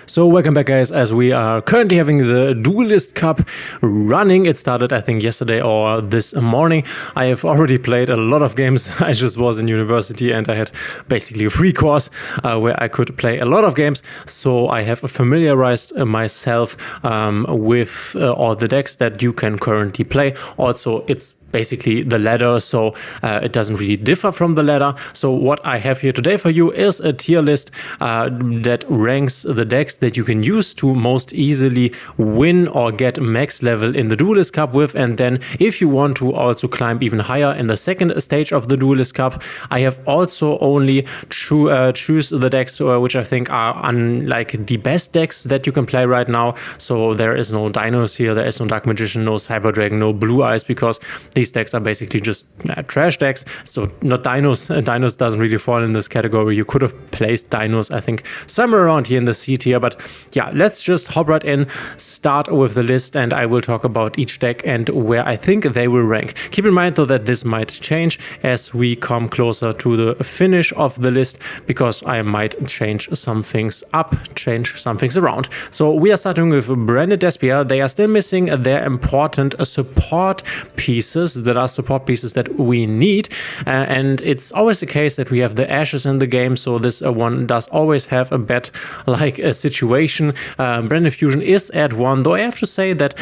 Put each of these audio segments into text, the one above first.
So welcome back, guys, as we are currently having the Duelist Cup running. It started, I think, yesterday or this morning. I have already played a lot of games. I just was in university and I had basically a free course where I could play a lot of games. So I have familiarized myself with all the decks that you can currently play. Also, it's basically the ladder, so it doesn't really differ from the ladder. So what I have here today for you is a tier list that ranks the decks that you can use to most easily win or get max level in the Duelist Cup with. And then if you want to also climb even higher in the second stage of the Duelist Cup, I have also only choose the decks which I think are like the best decks that you can play right now. So there is no Dinos here, there is no Dark Magician, no Cyber Dragon, no Blue Eyes, because these decks are basically just trash decks. So not Dinos. Dinos doesn't really fall in this category. You could have placed Dinos, I think, somewhere around here in the C tier. But yeah, let's just hop right in, start with the list, and I will talk about each deck and where I think they will rank. Keep in mind, though, that this might change as we come closer to the finish of the list, because I might change some things up, change some things around. So we are starting with Branded Despia. They are still missing their important support pieces. That are support pieces that we need, and it's always the case that we have the Ashes in the game, so this one does always have a bet like a situation. Branded Fusion is at 1, though I have to say that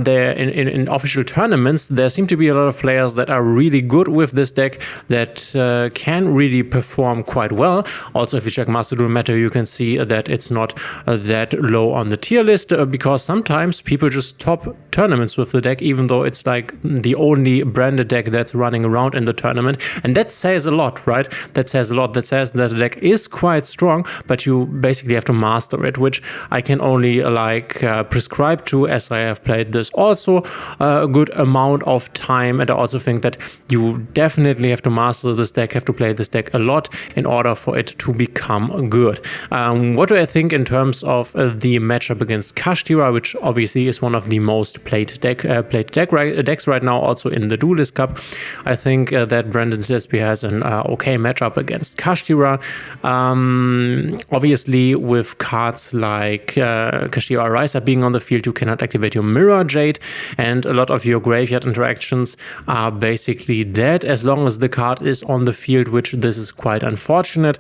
there in official tournaments there seem to be a lot of players that are really good with this deck, that can really perform quite well. Also, if you check Master Duel Meta, you can see that it's not that low on the tier list, because sometimes people just top tournaments with the deck, even though it's like the only branded deck that's running around in the tournament. And that says a lot, right? That says a lot. That says that the deck is quite strong, but you basically have to master it, which I can only prescribe to, as I have played this also a good amount of time. And I also think that you definitely have to master this deck, have to play this deck a lot in order for it to become good. What do I think in terms of the matchup against Kashtira, which obviously is one of the most played decks right now, also in the Duelist Cup? I think that Branded Despia has an okay matchup against Kashtira. Obviously, with cards like Kashtira Riser being on the field, you cannot activate your Mirror Jade, and a lot of your graveyard interactions are basically dead as long as the card is on the field, which this is quite unfortunate.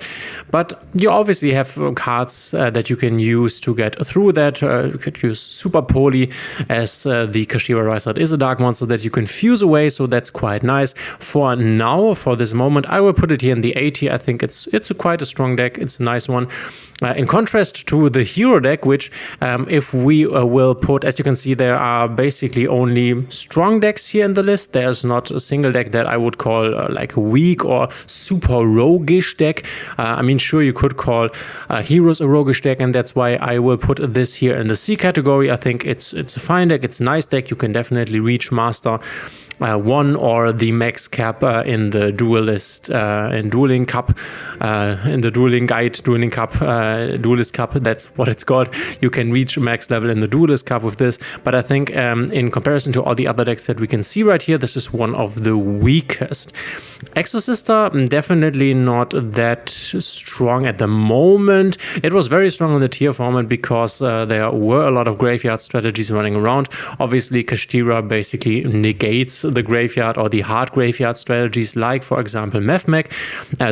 But you obviously have cards that you can use to get through that. You could use Super Poly, as the Kashtira Riser is a dark monster that you can fuse away, so that's quite nice. For now, for this moment, I will put it here in the A tier. I think it's quite a strong deck. It's a nice one. In contrast to the hero deck, which if we will put, as you can see, there are basically only strong decks here in the list. There's not a single deck that I would call like a weak or super roguish deck. I mean, sure, you could call Heroes a roguish deck, and that's why I will put this here in the C category. I think it's a fine deck. It's a nice deck. You can definitely reach Master 1 or the max cap in the Duelist, in Dueling Cup, in the Dueling Guide, Dueling Cup, Duelist Cup, that's what it's called. You can reach max level in the Duelist Cup with this, but I think in comparison to all the other decks that we can see right here, this is one of the weakest. Exorcister, definitely not that strong at the moment. It was very strong in the tier format because there were a lot of graveyard strategies running around. Obviously, Kashtira basically negates the graveyard or the hard graveyard strategies, like, for example, Mefmec,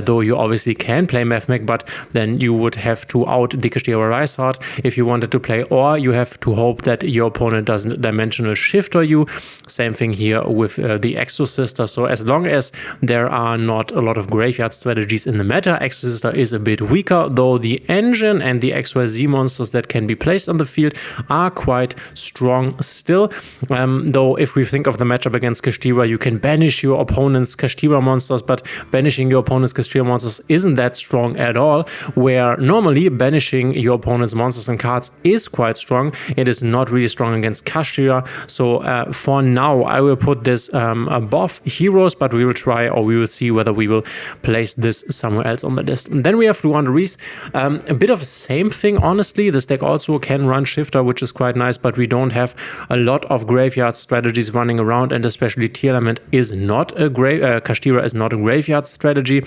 though you obviously can play Mefmec, but then you would have to out the Kashtira Risehard if you wanted to play, or you have to hope that your opponent doesn't dimensional shifter you. Same thing here with the Exorcister. So as long as there are not a lot of graveyard strategies in the meta, Exorcister is a bit weaker, though the engine and the XYZ monsters that can be placed on the field are quite strong still. Though if we think of the matchup against Kashtira, you can banish your opponent's Kashtira monsters, but banishing your opponent's Kashtira monsters isn't that strong at all, where normally banishing your opponent's monsters and cards is quite strong. It is not really strong against Kashtira. So for now, I will put this above Heroes, but we will try, or we will see whether we will place this somewhere else on the list. And then we have Ruanda Reese. A bit of the same thing, honestly. This deck also can run Shifter, which is quite nice, but we don't have a lot of graveyard strategies running around, and especially Tearlament is not a Kashtira is not a graveyard strategy.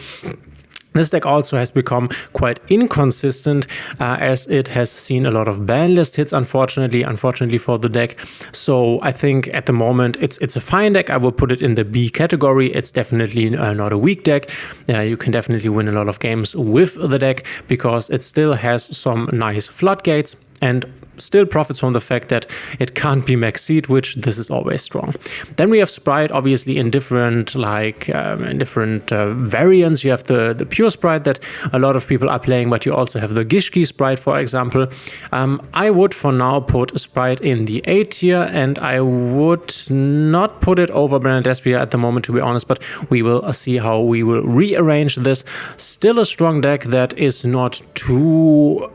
This deck also has become quite inconsistent as it has seen a lot of ban list hits, unfortunately for the deck. So I think at the moment it's a fine deck. I will put it in the B category. It's definitely not a weak deck. You can definitely win a lot of games with the deck because it still has some nice floodgates and still profits from the fact that it can't be max seed, which this is always strong. Then we have Sprite, obviously in different variants. You have the pure Sprite that a lot of people are playing, but you also have the Gishki Sprite, for example. I would for now put Sprite in the A tier, and I would not put it over Branded Despia at the moment, to be honest, but we will see how we will rearrange this. Still a strong deck that is not too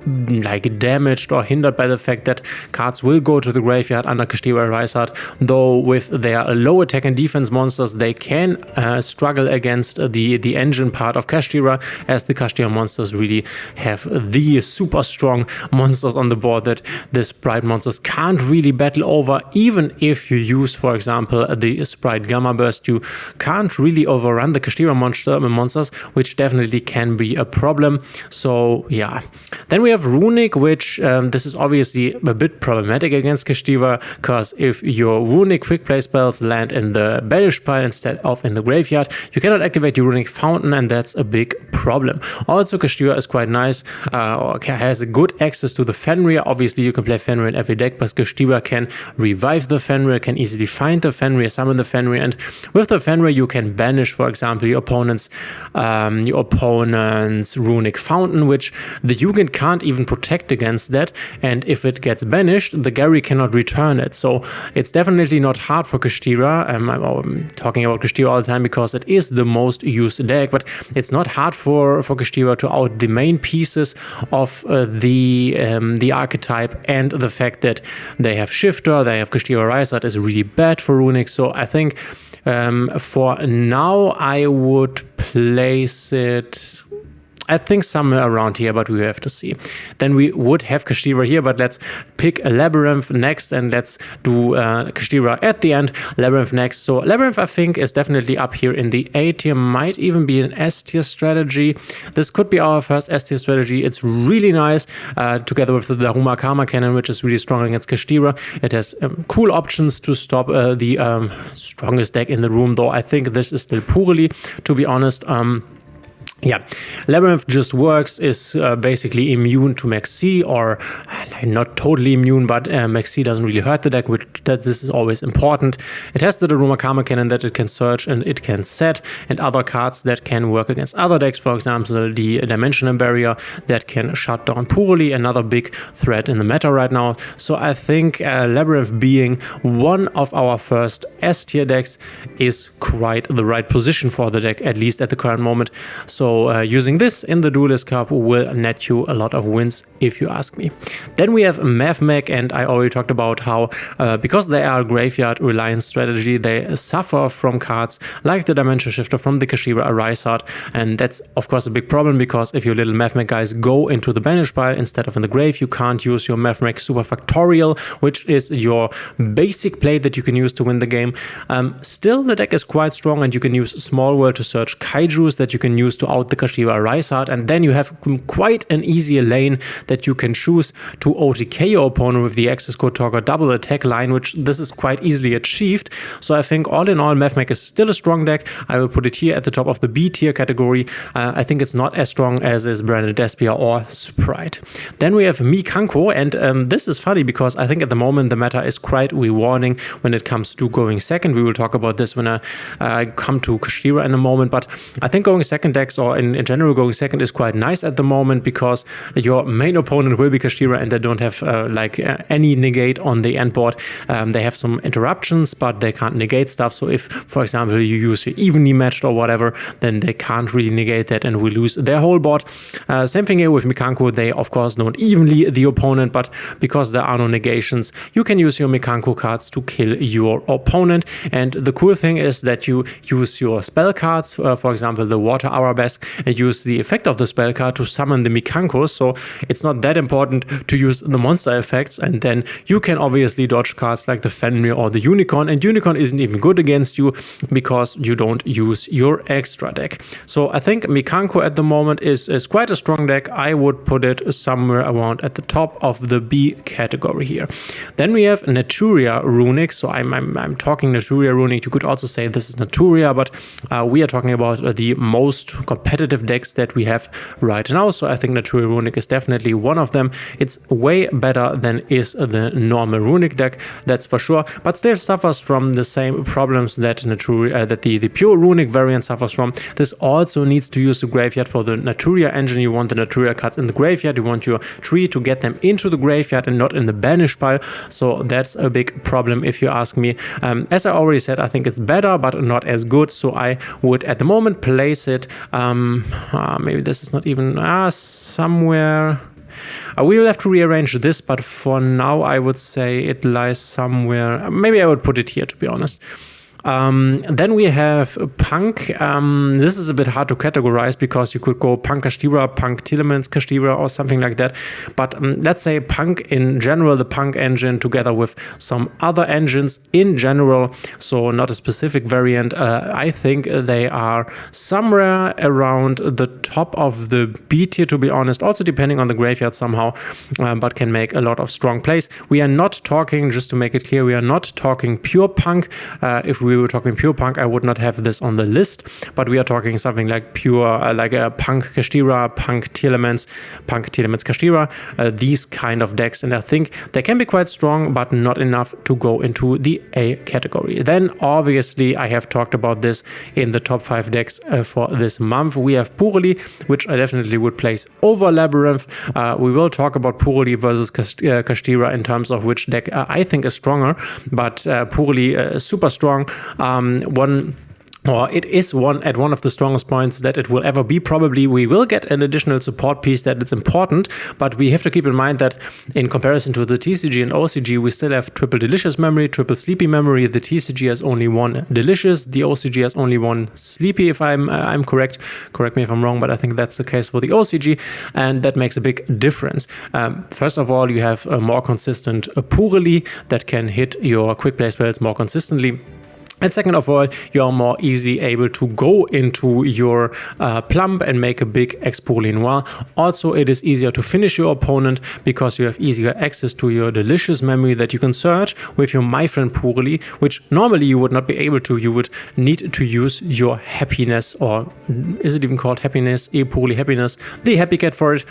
damaged or hindered by the fact that cards will go to the graveyard under Kashtira Rysart, though with their low attack and defense monsters they can struggle against the engine part of Kashtira, as the Kashtira monsters really have the super strong monsters on the board that the Sprite monsters can't really battle over. Even if you use, for example, the Sprite Gamma Burst, you can't really overrun the Kashtira monsters, which definitely can be a problem. So yeah. Then we have Runic, which this is obviously a bit problematic against Kashtira, because if your Runic quick play spells land in the Banish pile instead of in the graveyard, you cannot activate your Runic Fountain, and that's a big problem. Also, Kashtira is quite nice, or has a good access to the Fenrir. Obviously, you can play Fenrir in every deck, but Kashtira can revive the Fenrir, can easily find the Fenrir, summon the Fenrir, and with the Fenrir you can banish, for example, your opponent's Runic Fountain, which the Yugen can't even protect against that, and if it gets banished, the Gary cannot return it. So it's definitely not hard for Kashtira. I'm talking about Kashtira all the time because it is the most used deck, but it's not hard for Kashtira to out the main pieces of the archetype, and the fact that they have Shifter, they have Kashtira Rysart is really bad for Runic. So I think for now I would place it, I think, somewhere around here, but we have to see. Then we would have Kashtira here, but let's pick a Labyrinth next, and let's do Kashtira at the end, Labyrinth next. So Labyrinth, I think, is definitely up here in the A tier, might even be an S tier strategy. This could be our first S tier strategy. It's really nice, together with the Daruma Karma Cannon, which is really strong against Kashtira. It has cool options to stop the strongest deck in the room, though I think this is still poorly, to be honest. Yeah, Labyrinth just works, is basically immune to Max C, or not totally immune, but Max C doesn't really hurt the deck, this is always important. It has the Daruma Karma Cannon that it can search and it can set, and other cards that can work against other decks, for example, the Dimensional Barrier that can shut down Purely, another big threat in the meta right now. So I think Labyrinth being one of our first S tier decks is quite the right position for the deck, at least at the current moment. So using this in the Duelist Cup will net you a lot of wins, if you ask me. Then we have Mavmech, and I already talked about how because they are a graveyard reliance strategy, they suffer from cards like the Dimension Shifter from the Kashtira Rysart, and that's of course a big problem, because if your little Mavmech guys go into the banish pile instead of in the grave, you can't use your Mavmech Super Factorial, which is your basic play that you can use to win the game. Still, the deck is quite strong, and you can use Small World to search Kaijus that you can use to out the Kashtira Rysart, and then you have quite an easy lane that you can choose to OTK your opponent with the Access Code Talker double attack line, which this is quite easily achieved. So I think all in all, Mavmech is still a strong deck. I will put it here at the top of the B tier category. I think it's not as strong as is Branded Despia or Sprite. Then we have Mikanko, and this is funny because I think at the moment the meta is quite rewarding when it comes to going second. We will talk about this when I come to Kashtira in a moment, but I think going second decks, or in general going second, is quite nice at the moment, because your main opponent will be Kashtira and they don't have any negate on the end board. They have some interruptions, but they can't negate stuff. So if, for example, you use your evenly matched or whatever, then they can't really negate that and we lose their whole board. Same thing here with Mikanko. They of course don't evenly the opponent, but because there are no negations, you can use your Mikanko cards to kill your opponent. And the cool thing is that you use your spell cards, for example, the Water Arabesque, desk and use the effect of the spell card to summon the Mikanko, so it's not that important to use the monster effects, and then you can obviously dodge cards like the Fenrir or the Unicorn, and Unicorn isn't even good against you because you don't use your extra deck. So I think Mikanko at the moment is quite a strong deck. I would put it somewhere around at the top of the B category here. Then we have Naturia Runic. So I'm talking Naturia Runic. You could also say this is Naturia, but we are talking about the most competitive decks that we have right now. So I think Naturia Runic is definitely one of them. It's way better than is the normal Runic deck, that's for sure, but still suffers from the same problems that Naturia, that the pure Runic variant suffers from. This also needs to use the graveyard for the Naturia engine. You want the Naturia cards in the graveyard. You want your tree to get them into the graveyard and not in the banish pile. So that's a big problem if you ask me. As I already said, I think it's better but not as good. So I would at the moment place it, maybe this is not even somewhere. We will have to rearrange this, but for now I would say it lies somewhere. Maybe I would put it here, to be honest. Then we have Punk. This is a bit hard to categorize because you could go Punk Kashtira, Punk Telements Kashtira, or something like that. But let's say Punk in general, the Punk engine together with some other engines in general, so not a specific variant. I think they are somewhere around the top of the B tier, to be honest, also depending on the graveyard somehow, but can make a lot of strong plays. We are not talking, just to make it clear, we are not talking pure Punk. If we were talking pure Punk, I would not have this on the list, but we are talking something like pure, like a Punk Kashtira, Punk Telements Kashtira, these kind of decks, and I think they can be quite strong, but not enough to go into the A category. Then obviously I have talked about this in the top 5 decks for this month. We have Puruli, which I definitely would place over Labyrinth. We will talk about Puruli versus Kashtira in terms of which deck I think is stronger, but Puruli is super strong. It is at one of the strongest points that it will ever be. Probably we will get an additional support piece that is important, but we have to keep in mind that in comparison to the TCG and OCG, we still have triple delicious memory, triple sleepy memory. The TCG has only one delicious, the OCG has only one sleepy, if I'm correct. Correct me if I'm wrong, but I think that's the case for the OCG, and that makes a big difference. First of all, you have a more consistent Puruli that can hit your quick play spells more consistently. And second of all, you are more easily able to go into your plump and make a big Puruli Noir. Also, it is easier to finish your opponent because you have easier access to your delicious memory that you can search with your My Friend Puruli, which normally you would not be able to. You would need to use your happiness, or is it even called happiness? Puruli happiness, the happy cat for it.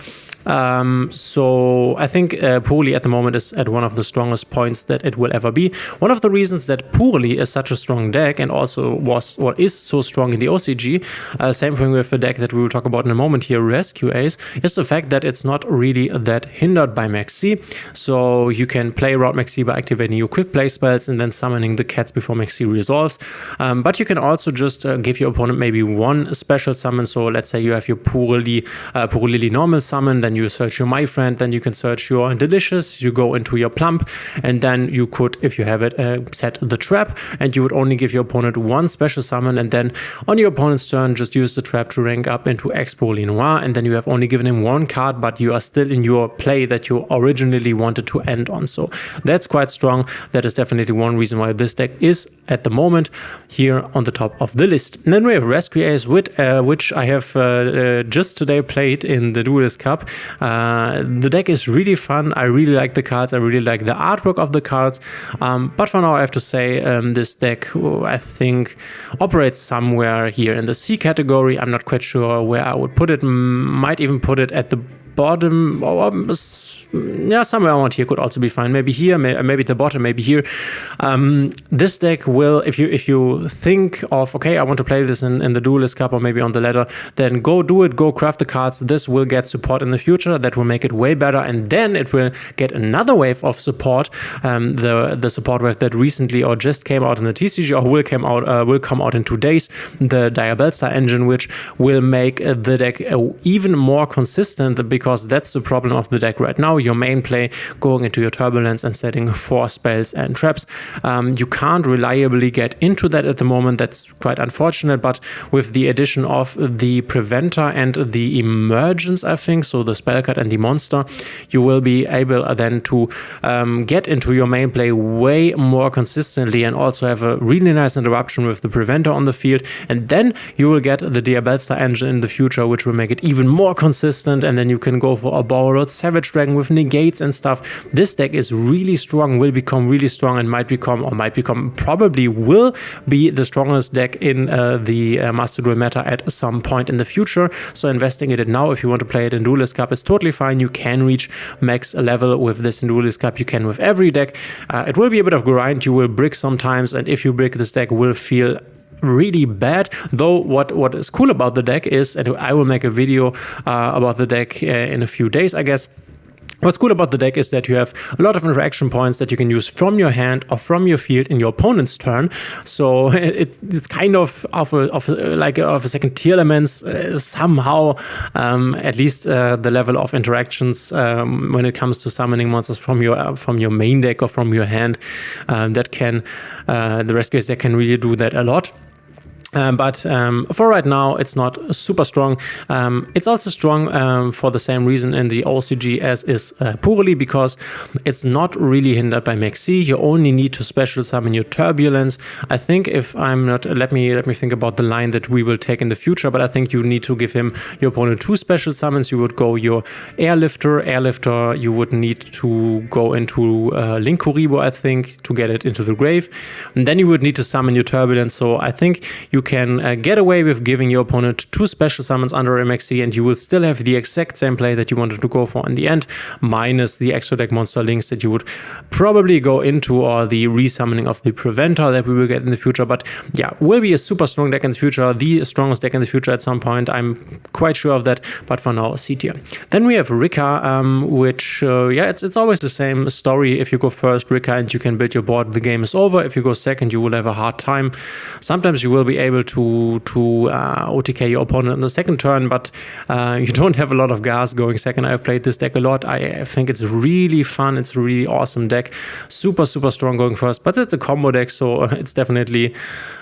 So I think Puruli at the moment is at one of the strongest points that it will ever be. One of the reasons that Puruli is such a strong deck and also was or is so strong in the OCG, same thing with the deck that we will talk about in a moment here, Rescue Ace, is the fact that it's not really that hindered by Maxi. So you can play around Maxi by activating your quick play spells and then summoning the cats before Maxi resolves. But you can also just give your opponent maybe one special summon. So let's say you have your Puruli normal summon, then you search your My Friend, then you can search your Delicious, you go into your Plump, and then you could, if you have it, set the trap, and you would only give your opponent one special summon, and then on your opponent's turn just use the trap to rank up into Puruli Noir, and then you have only given him one card, but you are still in your play that you originally wanted to end on. So that's quite strong. That is definitely one reason why this deck is at the moment here on the top of the list. And then we have Rescue Ace, which I have just today played in the Duelist Cup. The deck is really fun. I really like the cards. I really like the artwork of the cards. But for now, I have to say this deck, I think, operates somewhere here in the C category. I'm not quite sure where I would put it. Might even put it at the bottom, or yeah, somewhere around here could also be fine. Maybe here, maybe at the bottom, maybe here. This deck will, if you think of, okay, I want to play this in the Duelist Cup or maybe on the ladder, then go do it, go craft the cards. This will get support in the future. That will make it way better, and then it will get another wave of support. The support wave that recently or just came out in the TCG or will come out in 2 days. The Diabellstar engine, which will make the deck even more consistent, because because that's the problem of the deck right now. Your main play going into your Turbulence and setting 4 spells and traps. You can't reliably get into that at the moment. That's quite unfortunate, but with the addition of the Preventer and the Emergence, I think, so the spell card and the monster, you will be able then to get into your main play way more consistently and also have a really nice interruption with the Preventer on the field. And then you will get the DUELIST engine in the future, which will make it even more consistent, and then you can go for a Borrowed Savage Dragon with negates and stuff. This deck is really strong, will become really strong, and probably will be the strongest deck in the Master Duel meta at some point in the future. So investing in it now, if you want to play it in Duelist Cup, is totally fine. You can reach max level with this in Duelist Cup. You can with every deck. It will be a bit of grind. You will brick sometimes, and if you brick, this deck will feel really bad. Though what is cool about the deck is, and I will make a video about the deck in a few days, I guess. What's cool about the deck is that you have a lot of interaction points that you can use from your hand or from your field in your opponent's turn. So it's kind of a second tier elements somehow, at least the level of interactions when it comes to summoning monsters from your main deck or from your hand. That can the Rescuers deck can really do that a lot. But for right now, it's not super strong. It's also strong for the same reason in the OCG as is Purely, because it's not really hindered by Maxi. You only need to special summon your Turbulence. I think if I'm not, let me think about the line that we will take in the future, but I think you need to give your opponent 2 special summons. You would go your Airlifter, you would need to go into Link Kuribo, I think, to get it into the grave. And then you would need to summon your Turbulence. So I think you can get away with giving your opponent 2 special summons under MXC, and you will still have the exact same play that you wanted to go for in the end, minus the extra deck monster links that you would probably go into, or the resummoning of the Preventer that we will get in the future. But yeah, will be a super strong deck in the future, the strongest deck in the future at some point. I'm quite sure of that, but for now, C tier. Then we have Rika, which, it's always the same story. If you go first, Rika, and you can build your board, the game is over. If you go second, you will have a hard time. Sometimes you will be able to OTK your opponent in the second turn, but you don't have a lot of gas going second. I've played this deck a lot. I think it's really fun. It's a really awesome deck. Super strong going first, but it's a combo deck, so it's definitely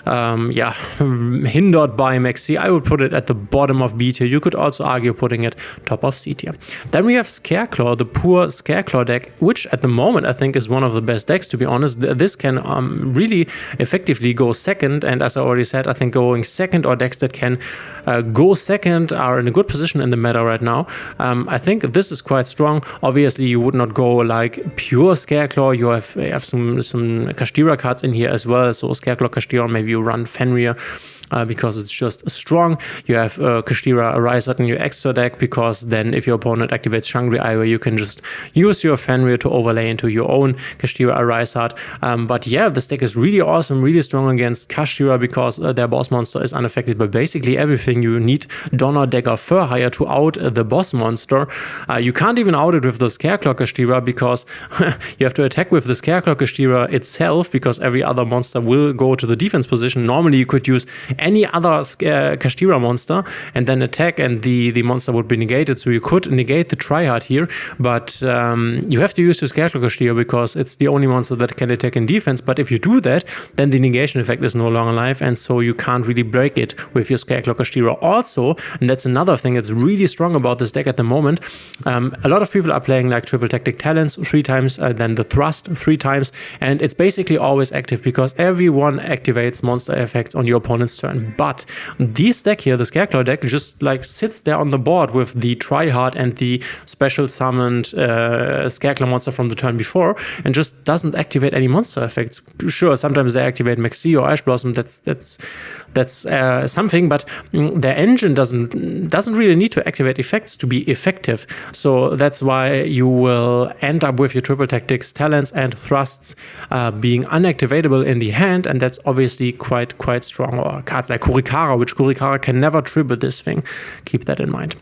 hindered by Maxi. I would put it at the bottom of B tier. You could also argue putting it top of C tier. Then we have Scareclaw, the poor Scareclaw deck, which at the moment I think is one of the best decks, to be honest. This can really effectively go second, and as I already said, I think going second, or decks that can go second, are in a good position in the meta right now. I think this is quite strong. Obviously, you would not go like pure Scareclaw. You have some Kashtira cards in here as well. So Scareclaw, Kashtira, maybe you run Fenrir, because it's just strong. You have Kashtira Arisat in your extra deck, because then if your opponent activates Shangri-Ira, you can just use your Fenrir to overlay into your own Kashtira Arisat. But yeah, this deck is really awesome, really strong against Kashtira, because their boss monster is unaffected by basically everything. You need Donner, Dagger, Furhire to out the boss monster. You can't even out it with the Scareclaw Kashtira, because you have to attack with the Scareclaw Kashtira itself, because every other monster will go to the defense position. Normally you could use any other Kashtira monster and then attack, and the monster would be negated. So you could negate the Triad here, but you have to use your Scareclaw Kashtira because it's the only monster that can attack in defense. But if you do that, then the negation effect is no longer alive, and so you can't really break it with your Scareclaw Kashtira. Also, and that's another thing that's really strong about this deck at the moment, a lot of people are playing like triple tactic talents 3 times, then the thrust 3 times, and it's basically always active because everyone activates monster effects on your opponent's turn. But this deck here, the Scareclaw deck, just like sits there on the board with the Tryhard and the special summoned Scareclaw monster from the turn before, and just doesn't activate any monster effects. Sure, sometimes they activate Maxi or Ash Blossom. That's something, but their engine doesn't really need to activate effects to be effective. So that's why you will end up with your triple tactics talents and thrusts being unactivatable in the hand, and that's obviously quite strong. Or cards like Kurikara, which Kurikara can never triple this thing. Keep that in mind.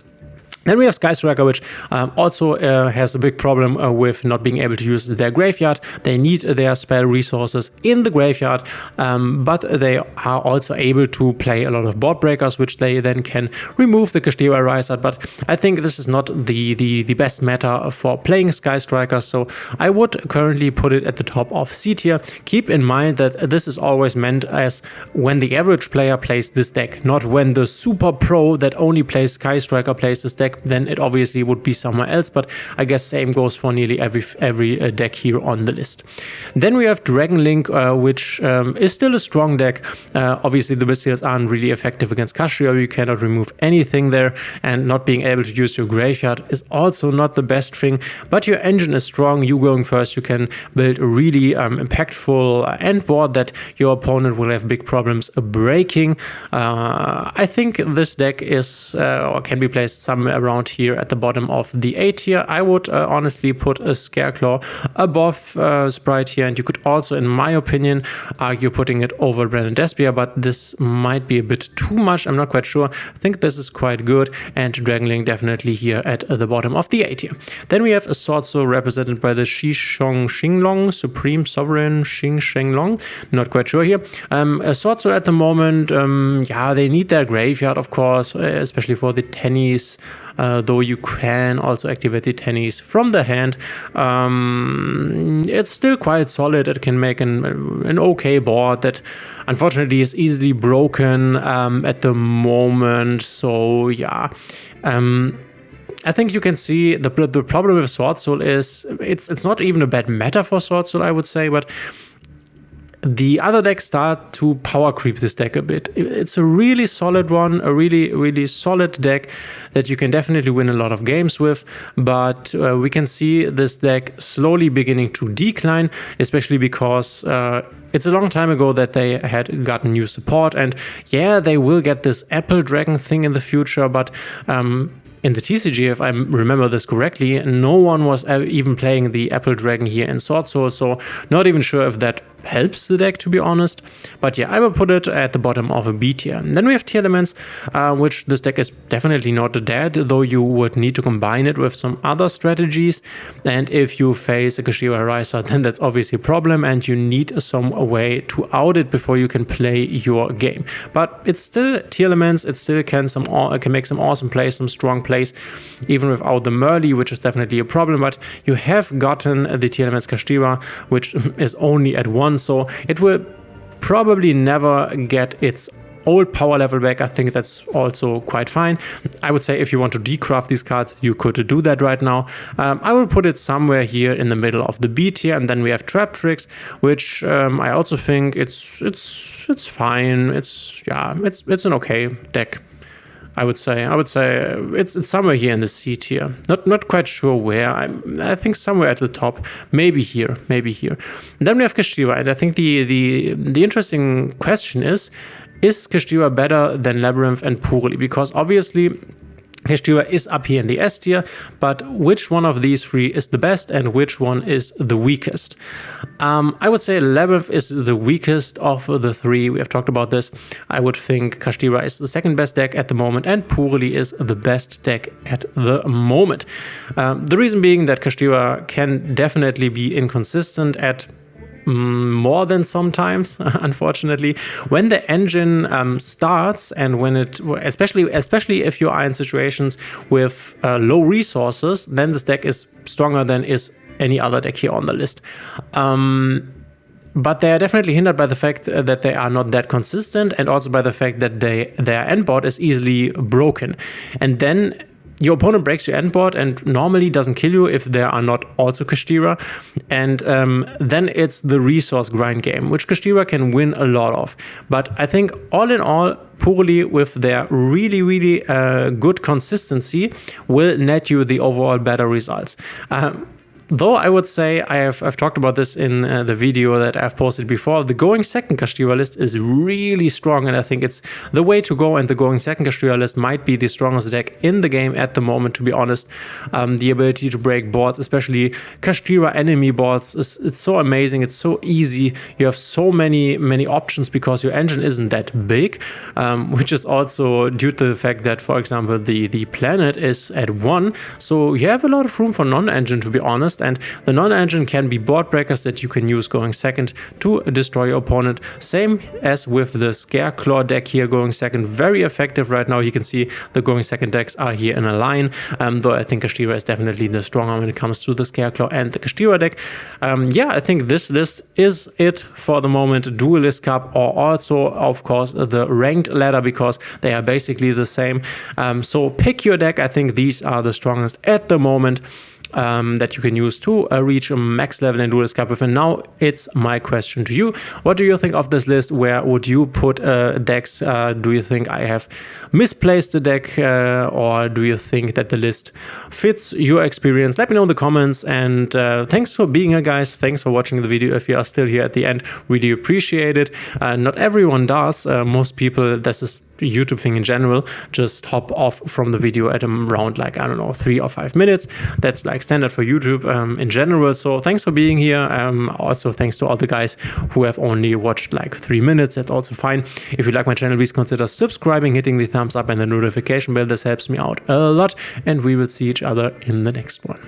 Then we have Sky Striker, which also has a big problem with not being able to use their graveyard. They need their spell resources in the graveyard, but they are also able to play a lot of board breakers, which they then can remove the Kashtira Riser. But I think this is not the best meta for playing Sky Striker, so I would currently put it at the top of C tier. Keep in mind that this is always meant as when the average player plays this deck, not when the super pro that only plays Sky Striker plays this deck. Then it obviously would be somewhere else, but I guess same goes for nearly every deck here on the list. Then we have Dragon Link, which is still a strong deck. Obviously the Bystials aren't really effective against Kashtira. You cannot remove anything there, and not being able to use your graveyard is also not the best thing, but your engine is strong. You going first, you can build a really impactful end board that your opponent will have big problems breaking. I think this deck is or can be placed somewhere around here at the bottom of the A tier. I would honestly put a Scareclaw above Sprite here, and you could also, in my opinion, argue putting it over Brandon Despia, but this might be a bit too much. I'm not quite sure. I think this is quite good, and Dragon Link definitely here at the bottom of the A tier. Then we have a Sword Soul represented by the Shishong Xinglong, Supreme Sovereign Xing Shenglong. Not quite sure here. A Sword Soul at the moment, yeah, they need their graveyard, of course, especially for the tennies. Though you can also activate the tennies from the hand. It's still quite solid. It can make an okay board that unfortunately is easily broken at the moment. So yeah. I think you can see the problem with Sword Soul is it's not even a bad meta for Sword Soul, I would say, but the other decks start to power creep this deck a bit. It's a really solid one, a really solid deck that you can definitely win a lot of games with, but we can see this deck slowly beginning to decline, especially because it's a long time ago that they had gotten new support, and yeah, they will get this Apple Dragon thing in the future, but in the TCG, if I remember this correctly, no one was even playing the Apple Dragon here in Sword Soul, so not even sure if that helps the deck, to be honest. But yeah, I will put it at the bottom of a B tier. And then we have TIERLIST, which this deck is definitely not dead, though you would need to combine it with some other strategies. And if you face a Kashtira Riser, then that's obviously a problem, and you need some way to out it before you can play your game. But it's still TIERLIST, it still can make some awesome plays, some strong plays, even without the Merly, which is definitely a problem. But you have gotten the TIERLIST Kashtira, which is only at 1, so it will probably never get its old power level back. I think that's also quite fine. I would say if you want to decraft these cards, you could do that right now. I will put it somewhere here in the middle of the B tier, and then we have Trap Tricks, which I also think it's fine. It's an okay deck. I would say it's somewhere here in the C tier. Not quite sure where. I think somewhere at the top. Maybe here. And then we have Kashtira, and I think the interesting question is Kashtira better than Labyrinth and Purely? Because obviously Kashtira is up here in the S tier, but which one of these three is the best and which one is the weakest? I would say Labyrinth is the weakest of the three. We have talked about this. I would think Kashtira is the second best deck at the moment, and Purely is the best deck at the moment. The reason being that Kashtira can definitely be inconsistent at more than sometimes, unfortunately. When the engine starts, and when it, especially if you are in situations with low resources, then this deck is stronger than is any other deck here on the list. But they are definitely hindered by the fact that they are not that consistent, and also by the fact that their end board is easily broken. And then your opponent breaks your end board and normally doesn't kill you if there are not also Kashtira. And then it's the resource grind game, which Kashtira can win a lot of. But I think all in all, Purely with their really good consistency will net you the overall better results. Though I would say I've talked about this in the video that I've posted before, the going second Kashtira list is really strong, and I think it's the way to go, and the going second Kashtira list might be the strongest deck in the game at the moment, to be honest. The ability to break boards, especially Kashtira enemy boards, it's so amazing, it's so easy. You have so many options because your engine isn't that big, which is also due to the fact that, for example, the planet is at 1, so you have a lot of room for non-engine, to be honest, and the non-engine can be board breakers that you can use going second to destroy your opponent. Same as with the Scareclaw deck here going second, very effective right now. You can see the going second decks are here in a line, though I think Kashtira is definitely the stronger when it comes to the Scareclaw and the Kashtira deck. Yeah, I think this list is it for the moment. Duelist Cup, or also of course the ranked ladder, because they are basically the same. So pick your deck. I think these are the strongest at the moment that you can use to reach a max level in Duelist Cup with. And now it's my question to you. What do you think of this list? Where would you put decks? Do you think I have misplaced the deck, or do you think that the list fits your experience? Let me know in the comments, and thanks for being here, guys. Thanks for watching the video. If you are still here at the end, really appreciate it. Not everyone does. Most people, this is YouTube thing in general, just hop off from the video at around, like, I don't know, 3 or 5 minutes. That's like standard for YouTube in general. So thanks for being here. Also thanks to all the guys who have only watched like 3 minutes. That's also fine. If you like my channel, please consider subscribing, hitting the thumbs up and the notification bell. This helps me out a lot, and we will see each other in the next one.